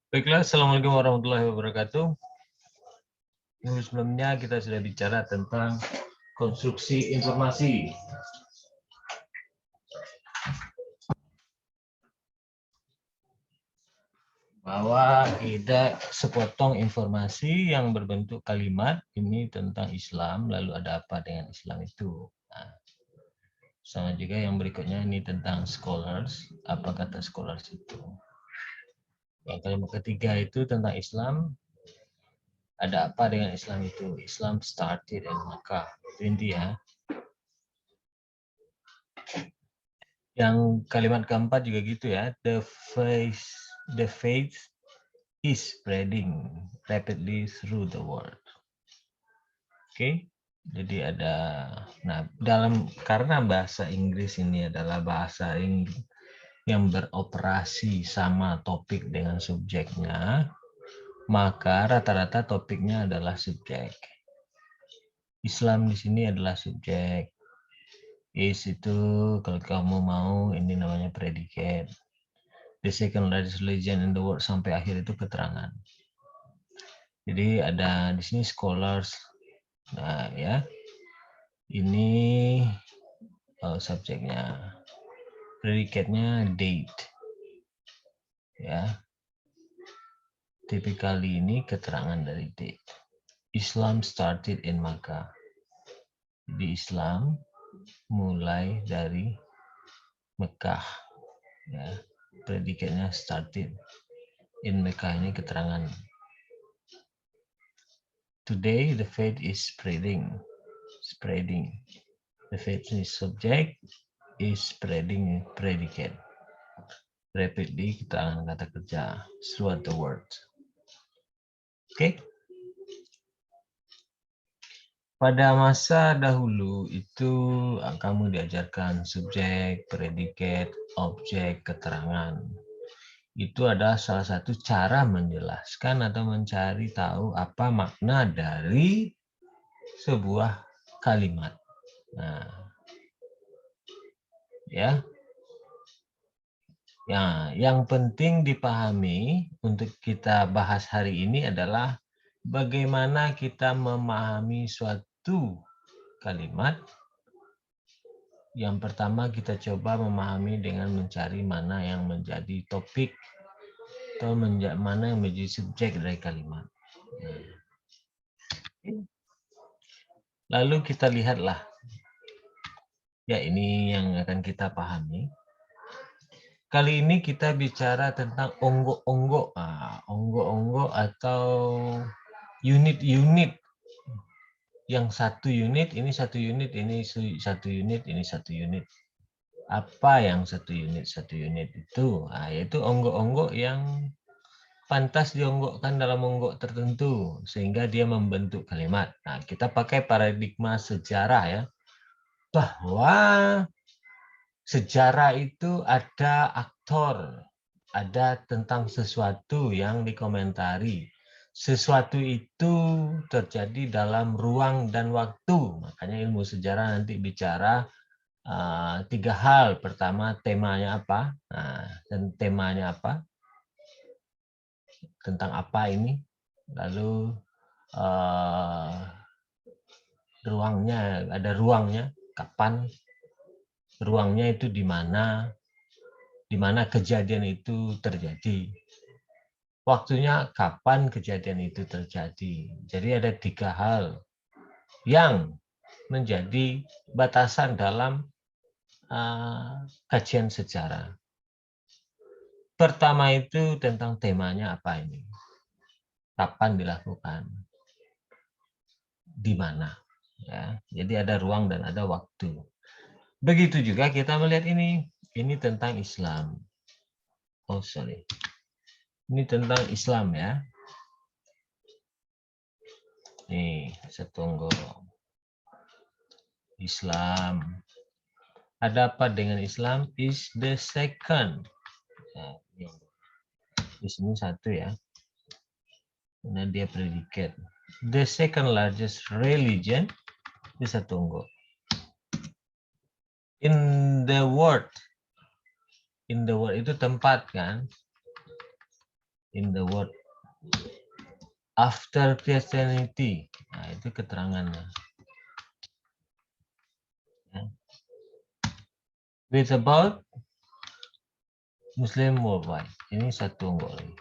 Baiklah, Assalamualaikum warahmatullahi wabarakatuh. Minggu sebelumnya kita sudah bicara tentang konstruksi informasi. Bahwa ada sepotong informasi yang berbentuk kalimat, ini tentang Islam, lalu ada apa dengan Islam itu. Nah, sama juga yang berikutnya ini tentang scholars, apa kata scholars itu. Yang kalimat ketiga itu tentang Islam, ada apa dengan Islam itu. Islam started in Makkah, itu inti ya. Yang kalimat keempat juga gitu ya, the faith is spreading rapidly through the world. Oke, jadi ada, nah karena bahasa Inggris ini adalah bahasa yang beroperasi sama topik dengan subjeknya, maka rata-rata topiknya adalah subjek. Islam di sini adalah subjek. Is itu kalau kamu mau ini namanya predikat. The second largest religion in the world sampai akhir itu keterangan. Jadi ada di sini scholars. Nah ya, ini subjeknya. Predikatnya date. Ya. Typically ini keterangan dari date. Islam started in Makkah. Di Islam mulai dari Mekah. Ya. Predikatnya started in Mekah, ini keterangan. Today the faith is spreading. The faith is subject, is spreading predicate. Rapidly keterangan kata kerja throughout the world. Oke. Pada masa dahulu itu kamu diajarkan subjek, predikat, objek, keterangan. Itu adalah salah satu cara menjelaskan atau mencari tahu apa makna dari sebuah kalimat. Nah, ya. Ya, yang penting dipahami untuk kita bahas hari ini adalah bagaimana kita memahami suatu kalimat. Yang pertama kita coba memahami dengan mencari mana yang menjadi topik atau mana yang menjadi subjek dari kalimat. Lalu kita lihatlah. Ya, ini yang akan kita pahami. Kali ini kita bicara tentang onggok-onggok. Onggok-onggok atau unit-unit. Yang satu unit, ini satu unit, ini satu unit, ini satu unit. Apa yang satu unit itu? Nah, yaitu onggok-onggok yang pantas dionggokkan dalam onggok tertentu sehingga dia membentuk kalimat. Nah, kita pakai paradigma sejarah ya. Bahwa sejarah itu ada aktor, ada tentang sesuatu yang dikomentari. Sesuatu itu terjadi dalam ruang dan waktu. Makanya ilmu sejarah nanti bicara tiga hal. Pertama, temanya apa? Nah, dan temanya apa? Tentang apa ini? Lalu ruangnya, ada ruangnya, kapan? Ruangnya itu di mana kejadian itu terjadi. Waktunya kapan kejadian itu terjadi. Jadi ada tiga hal yang menjadi batasan dalam kajian sejarah. Pertama itu tentang temanya apa ini. Kapan dilakukan. Di mana. Ya, jadi ada ruang dan ada waktu. Begitu juga kita melihat ini. Ini tentang Islam. Oh, sorry. Ini tentang Islam ya. Nih, setunggu. Islam. Ada apa dengan Islam? Is the second. Nah, di sini satu ya. Karena dia predikat. The second largest religion. Bisa tunggu. In the world. In the world itu tempat kan? In the world. After Christianity. Nah, itu keterangannya. Ya. With about Muslim worldwide. Ini satu lagi.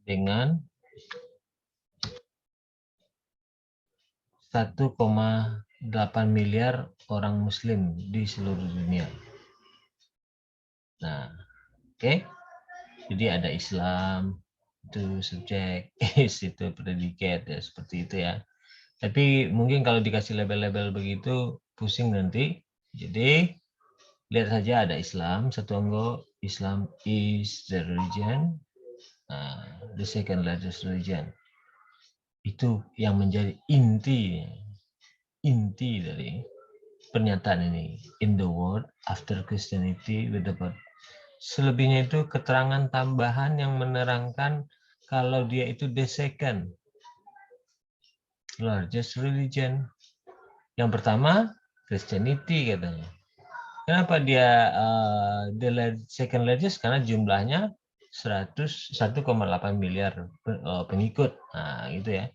Dengan 1,8 miliar orang Muslim di seluruh dunia. Nah, oke. Jadi ada Islam, itu subjek, is itu predikat, ya, seperti itu ya. Tapi mungkin kalau dikasih label-label begitu, pusing nanti. Jadi, lihat saja ada Islam, satu anggo, Islam is the religion, the second largest religion. Itu yang menjadi inti dari pernyataan ini. In the world after Christianity with about. Selebihnya itu keterangan tambahan yang menerangkan kalau dia itu the second largest religion. Yang pertama Christianity katanya. Kenapa dia the second largest? Karena jumlahnya 1,8 miliar pengikut. Nah, gitu ya.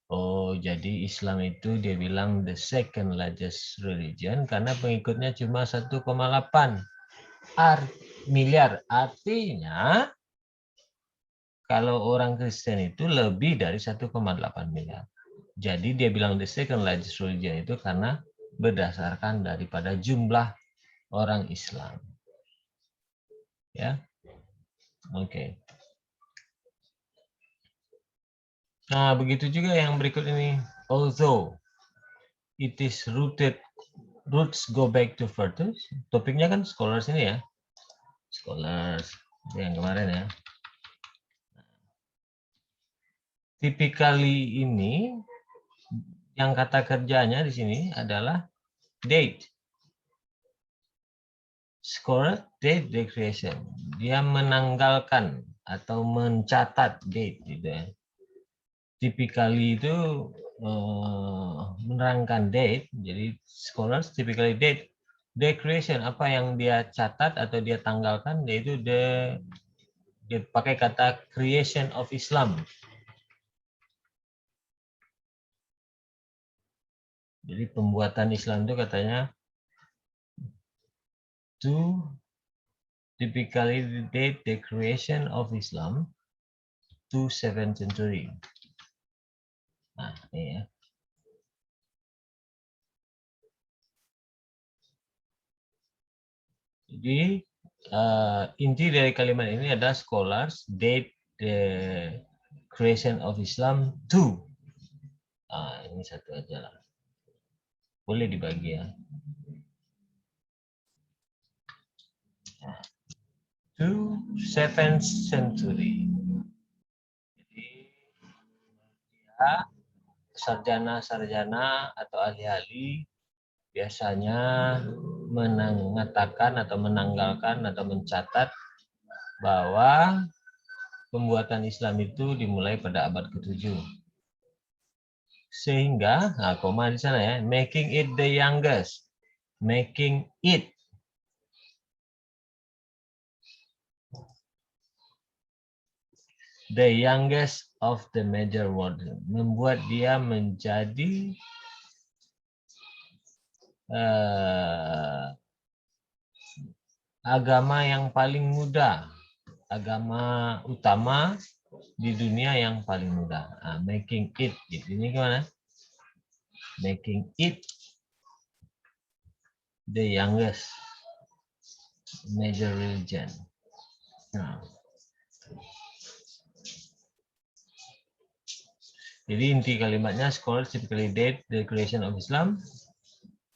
Oh, jadi Islam itu dia bilang the second largest religion karena pengikutnya cuma 1,8 miliar. Artinya kalau orang Kristen itu lebih dari 1,8 miliar. Jadi dia bilang the second largest religion itu karena berdasarkan daripada jumlah orang Islam. Ya. Oke. Nah, begitu juga yang berikut ini. Although it is roots go back to further. Topiknya kan scholars ini ya. Scholars yang kemarin ya. Typically ini yang kata kerjanya di sini adalah date. Scholar date declaration. Dia menanggalkan atau mencatat date gitu ya. Typically itu menerangkan date. Jadi scholars typically date declaration, apa yang dia catat atau dia tanggalkan yaitu dia pakai kata creation of Islam. Jadi pembuatan Islam itu katanya to typically date the creation of Islam to 7th century. Nah, ini ya. Jadi inti dari kalimat ini adalah scholars date the creation of Islam to. Ini satu aja lah. Boleh dibagi ya. To 7th century. Jadi ya, sarjana-sarjana atau ahli-ahli biasanya mengatakan atau menanggalkan atau mencatat bahwa pembuatan Islam itu dimulai pada abad ke-7. Sehingga, nah koma di sana ya, making it the youngest. Making it the youngest of the major world. Membuat dia menjadi agama yang paling muda, agama utama di dunia yang paling muda. Making it, ini gimana? Making it the youngest major religion. Nah. Jadi inti kalimatnya scholars typically date the creation of Islam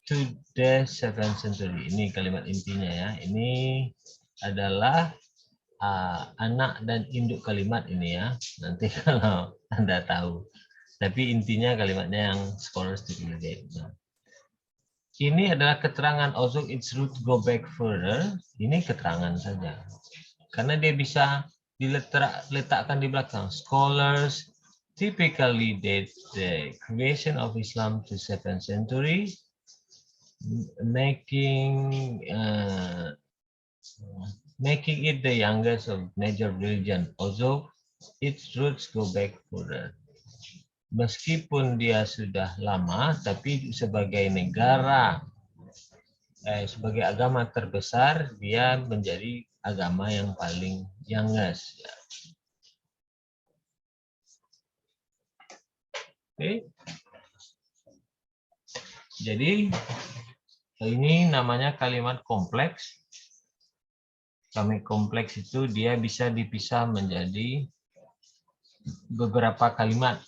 to the 7th century. Ini kalimat intinya ya. Ini adalah anak dan induk kalimat ini ya. Nanti kalau Anda tahu. Tapi intinya kalimatnya yang scholars typically date. Nah. Ini adalah keterangan also its root go back further. Ini keterangan saja. Karena dia bisa diletakkan di belakang. Scholars typically date the creation of Islam to 7th century making making it the youngest of major religion, although its roots go back further. Meskipun dia sudah lama, tapi sebagai negara, sebagai agama terbesar, dia menjadi agama yang paling youngest. Ya. Oke. Jadi ini namanya kalimat kompleks. Kalimat kompleks itu dia bisa dipisah menjadi beberapa kalimat.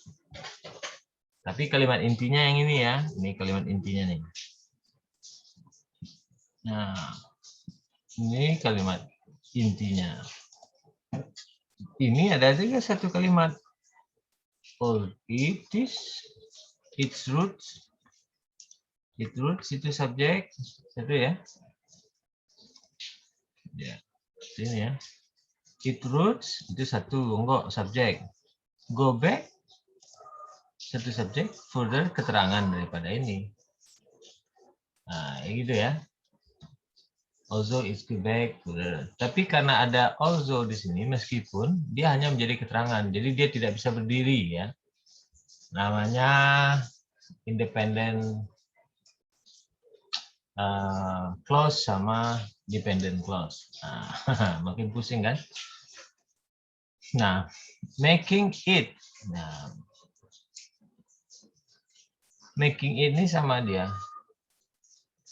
Tapi kalimat intinya yang ini ya. Ini kalimat intinya nih. Nah, ini kalimat intinya. Ini ada juga satu kalimat. Oh, it is, its roots. Its roots itu subjek. Satu ya. Ya, ini ya. Its roots itu satu, enggak subjek. Go back satu subjek, further keterangan daripada ini. Nah, gitu ya. Also is go back further. Tapi karena ada also di sini, meskipun dia hanya menjadi keterangan, jadi dia tidak bisa berdiri ya. Namanya independent clause sama dependent clause. Nah, makin pusing kan? Nah, making it. Nah, making it ini sama dia.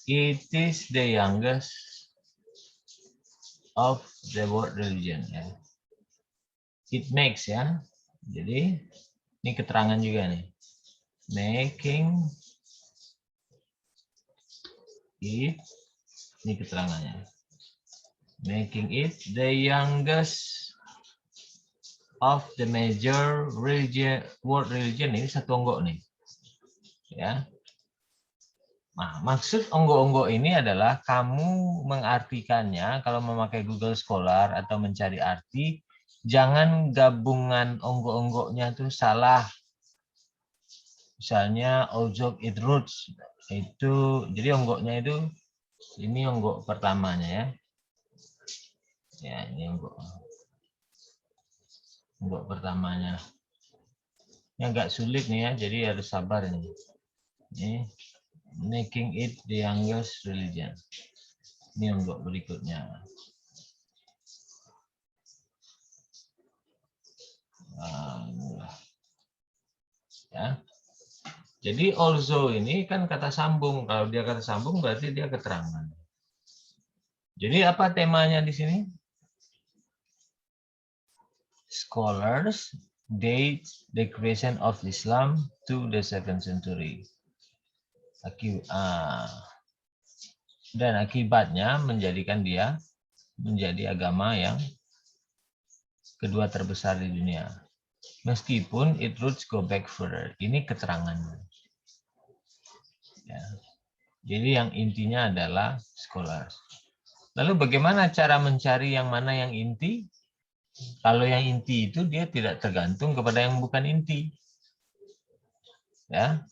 It is the youngest of the world religion. Ya. It makes ya. Jadi ini keterangan juga nih. Making it, ini keterangannya. Making it the youngest of the major religion, world religion, ini satu onggok nih. Ya. Nah, maksud onggok-onggok ini adalah kamu mengartikannya kalau memakai Google Scholar atau mencari arti, jangan gabungan onggok-onggoknya itu salah. Misalnya ojok it roots itu, jadi onggoknya itu ini onggok pertamanya ya. Ya, ini onggok pertamanya. Ini agak sulit nih ya, jadi harus sabar ini. Ini making it the youngest religion. Ini onggok berikutnya. Ya. Jadi also ini kan kata sambung. Kalau dia kata sambung berarti dia keterangan. Jadi apa temanya di sini? Scholars date the creation of Islam to the 7th century. Dan akibatnya menjadikan dia menjadi agama yang kedua terbesar di dunia. Meskipun its roots go back further. Ini keterangannya. Ya. Jadi yang intinya adalah scholars. Lalu bagaimana cara mencari yang mana yang inti? Kalau yang inti itu dia tidak tergantung kepada yang bukan inti. Ya.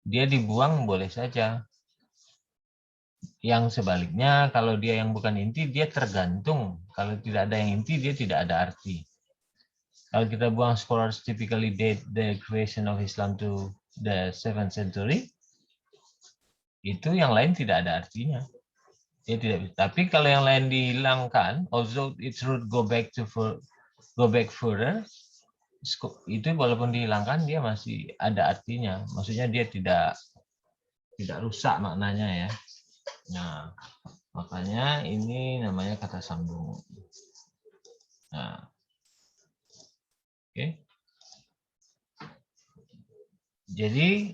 Dia dibuang boleh saja. Yang sebaliknya kalau dia yang bukan inti dia tergantung. Kalau tidak ada yang inti dia tidak ada arti. Kalau kita buang scholars typically date the creation of Islam to the 7th century, itu yang lain tidak ada artinya. Dia tidak bisa. Tapi kalau yang lain dihilangkan, although its root go back further, itu walaupun dihilangkan dia masih ada artinya. Maksudnya dia tidak rusak maknanya ya. Nah, makanya ini namanya kata sambung. Nah, oke. Jadi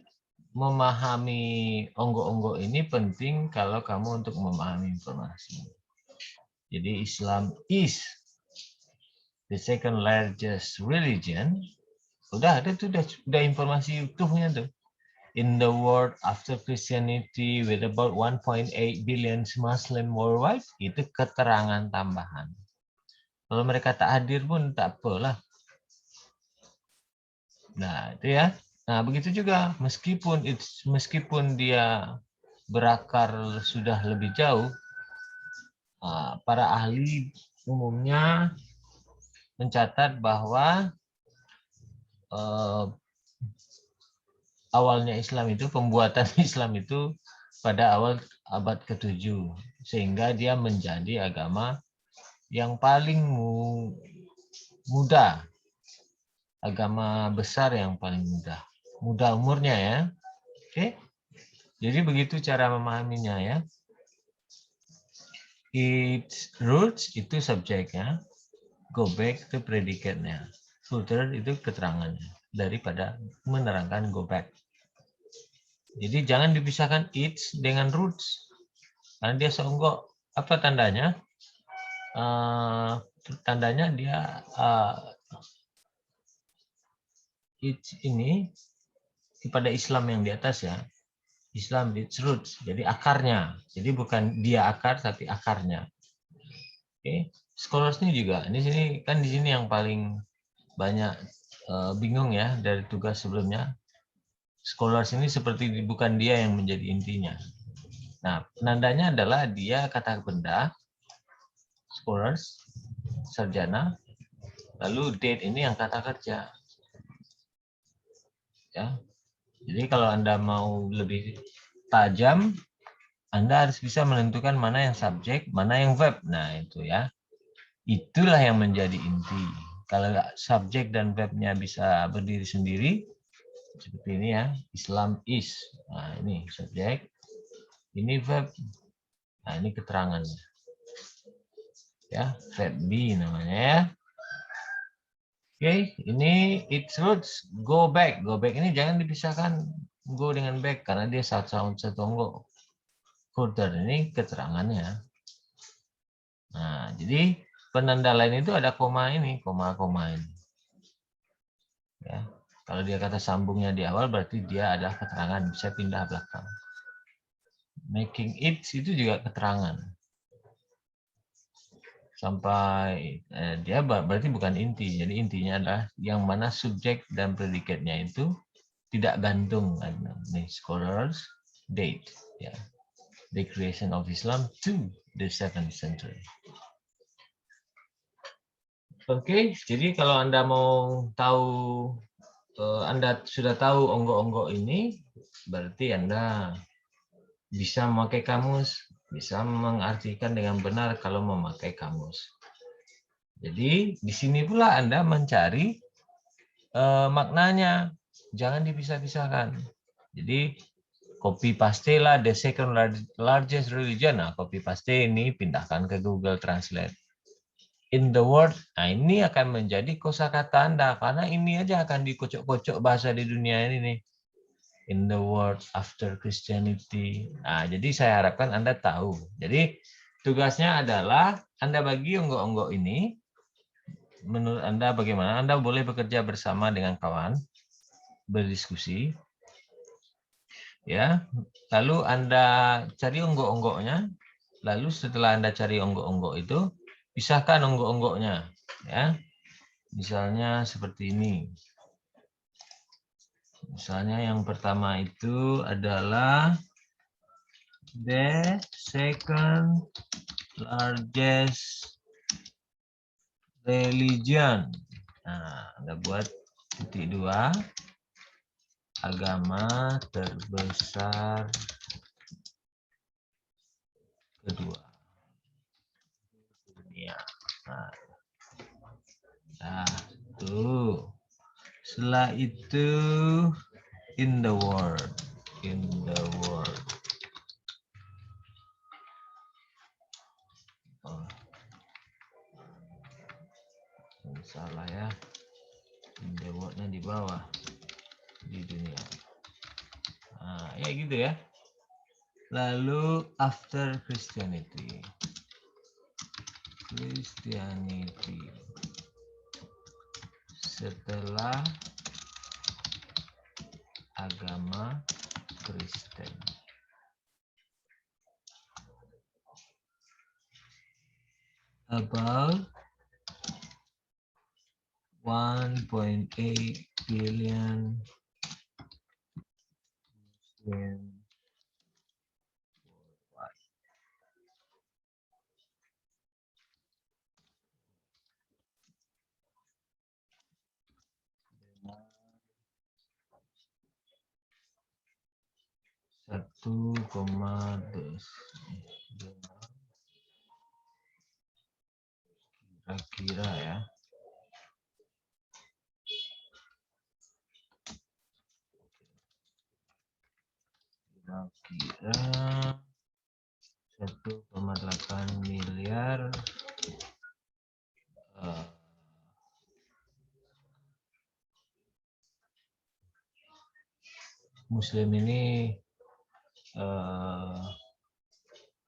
memahami onggok-onggok ini penting kalau kamu untuk memahami informasi. Jadi Islam is the second largest religion. Udah ada tuh, udah informasi utuhnya tuh. In the world after Christianity with about 1.8 billion Muslim worldwide, itu keterangan tambahan. Kalau mereka tak hadir pun tak apalah. Nah, itu ya. Nah, begitu juga meskipun dia berakar sudah lebih jauh, para ahli umumnya mencatat bahwa awalnya Islam itu, pembuatan Islam itu pada awal abad ke-7, sehingga dia menjadi agama yang paling muda, agama besar yang paling muda umurnya ya. Oke, jadi begitu cara memahaminya ya. Its roots itu subjeknya, go back itu predikatnya, further itu keterangannya, daripada menerangkan go back. Jadi jangan dipisahkan its dengan roots, karena dia seonggok. Apa tandanya? Tandanya dia its ini kepada Islam yang di atas ya. Islam its roots, jadi akarnya. Jadi bukan dia akar, tapi akarnya. Oke, scholars ini juga. Di sini kan di sini yang paling banyak bingung ya dari tugas sebelumnya. Scholars ini seperti bukan dia yang menjadi intinya. Nah, penandanya adalah dia kata benda, scholars, sarjana, lalu date ini yang kata kerja. Ya. Jadi kalau Anda mau lebih tajam, Anda harus bisa menentukan mana yang subjek, mana yang verb. Nah, itu ya. Itulah yang menjadi inti. Kalau subjek dan verbnya bisa berdiri sendiri, seperti ini ya, Islam is. Nah, ini subjek, ini verb. Nah, ini keterangannya. Ya, verb be namanya ya. Oke, ini its roots, go back. Go back ini jangan dipisahkan go dengan back karena dia satu onggok. Further ini keterangannya. Nah, jadi penanda lain itu ada koma ini, koma ini. Ya, kalau dia kata sambungnya di awal berarti dia ada keterangan, bisa pindah belakang. Making it itu juga keterangan. Sampai dia berarti bukan inti. Jadi intinya adalah yang mana subjek dan predikatnya itu tidak gantung. Nih, scholars date ya. The creation of Islam to the 7th century. Oke, jadi kalau Anda mau tahu, Anda sudah tahu onggok-onggok ini, berarti Anda bisa memakai kamus, bisa mengartikan dengan benar kalau memakai kamus. Jadi di sini pula Anda mencari maknanya, jangan dipisah-pisahkan. Jadi copy paste lah the second largest religion. Nah, copy paste ini pindahkan ke Google Translate. In the world, nah ini akan menjadi kosakata Anda karena ini aja akan dikocok-kocok bahasa di dunia ini nih. In the world after Christianity. Nah, jadi saya harapkan Anda tahu. Jadi tugasnya adalah Anda bagi onggok-onggok ini. Menurut Anda bagaimana? Anda boleh bekerja bersama dengan kawan, berdiskusi. Ya, lalu Anda cari onggok-onggoknya. Lalu setelah Anda cari onggok-onggok itu, pisahkan onggok-onggoknya. Ya, misalnya seperti ini. Misalnya yang pertama itu adalah the second largest religion. Nah, Anda buat titik 2. Agama terbesar kedua dunia. Nah, tuh. Setelah itu in the world. In the world. Oh. Salah ya. In the world-nya di bawah. Di dunia. Nah, ya gitu ya. Lalu after Christianity. Christianity. Setelah agama Kristen. About 1.8 billion Muslim kira-kira ya. Kira-kira 1,8 miliar Muslim ini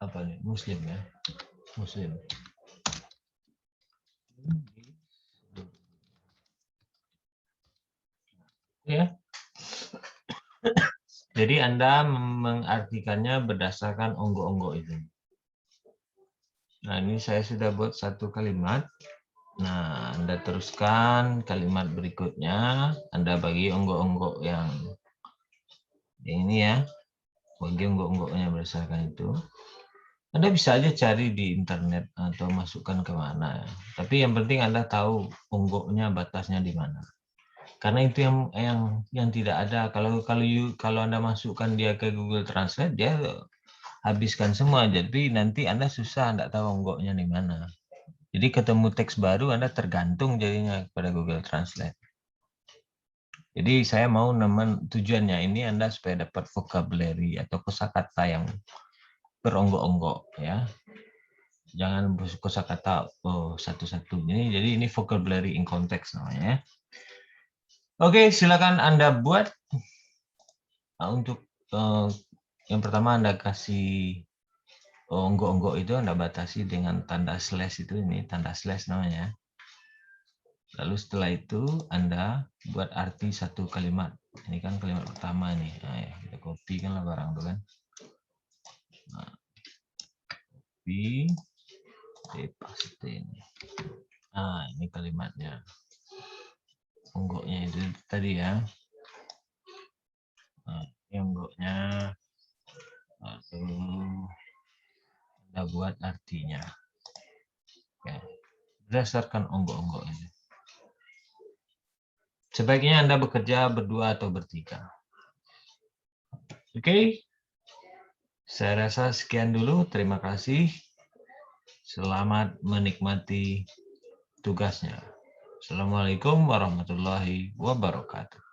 apa nih? Muslim ya, Muslim. Ya. Jadi Anda mengartikannya berdasarkan onggok-onggok itu. Nah, ini saya sudah buat satu kalimat. Nah, Anda teruskan kalimat berikutnya. Anda bagi onggok-onggok yang ini ya. Bagi onggok-onggoknya berdasarkan itu. Anda bisa aja cari di internet atau masukkan kemana. Tapi yang penting Anda tahu onggoknya, batasnya di mana. Karena itu yang tidak ada. Kalau Anda masukkan dia ke Google Translate, dia habiskan semua. Jadi nanti Anda susah, Anda tahu onggoknya di mana. Jadi ketemu teks baru Anda tergantung jadinya kepada Google Translate. Jadi saya mau tujuannya ini Anda supaya dapat vocabulary atau kosakata yang beronggok-onggok ya. Jangan kosakata satu-satu. Jadi ini vocabulary in context namanya. Oke, silakan Anda buat. Nah, untuk yang pertama Anda kasih onggok-onggok itu Anda batasi dengan tanda slash itu, ini tanda slash namanya. Lalu setelah itu Anda buat arti satu kalimat. Ini kan kalimat pertama nih. Nah, ya, kita copy kan lah barang itu kan. Nah, copy, paste ini. Nah, ini kalimatnya. Onggoknya itu tadi ya. Nah, ini onggoknya. Lalu Anda buat artinya. Oke. Berdasarkan onggok-onggok ini. Sebaiknya Anda bekerja berdua atau bertiga. Oke. Saya rasa sekian dulu. Terima kasih. Selamat menikmati tugasnya. Assalamualaikum warahmatullahi wabarakatuh.